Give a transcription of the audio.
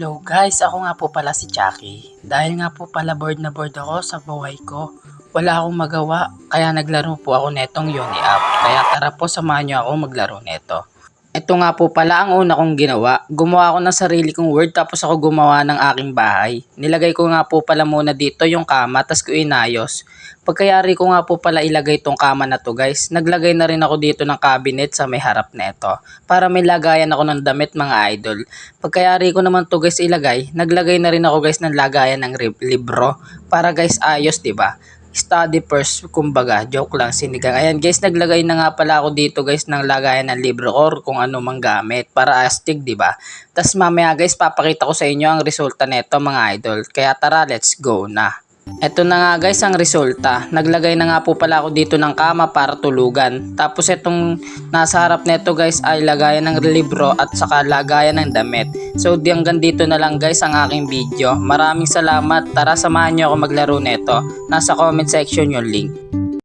Hello guys, ako nga po pala si Jackie. Dahil nga po pala bored na bored ako sa buhay ko, wala akong magawa, kaya naglaro po ako netong Yoni app. Kaya tara po, samahan nyo ako maglaro neto. Ito nga po pala ang una kong ginawa. Gumawa ako ng sarili kong word tapos ako gumawa ng aking bahay. Nilagay ko nga po pala muna dito yung kama tapos ko inayos. Pagkayari ko nga po pala ilagay tong kama na to guys, naglagay na rin ako dito ng cabinet sa may harap neto. Para may lagayan ako ng damit mga idol. Pagkayari ko naman to guys ilagay, naglagay na rin ako guys ng lagayan ng libro. Para guys ayos 'di ba? Study first, kumbaga, joke lang, sinigang. Ayan guys, naglagay na nga pala ako dito guys ng lagayan ng libro or kung ano mang gamit para astig, di ba? Tas mamaya guys, papakita ko sa inyo ang resulta nito mga idol. Kaya tara, let's go na. Eto na nga guys ang resulta. Naglagay na nga po pala ako dito ng kama para tulugan. Tapos itong nasa harap nito guys ay lagayan ng libro at saka lagayan ng damit. So hanggang dito na lang guys ang aking video. Maraming salamat. Tara, samahan nyo ako maglaro nito. Nasa comment section yung link.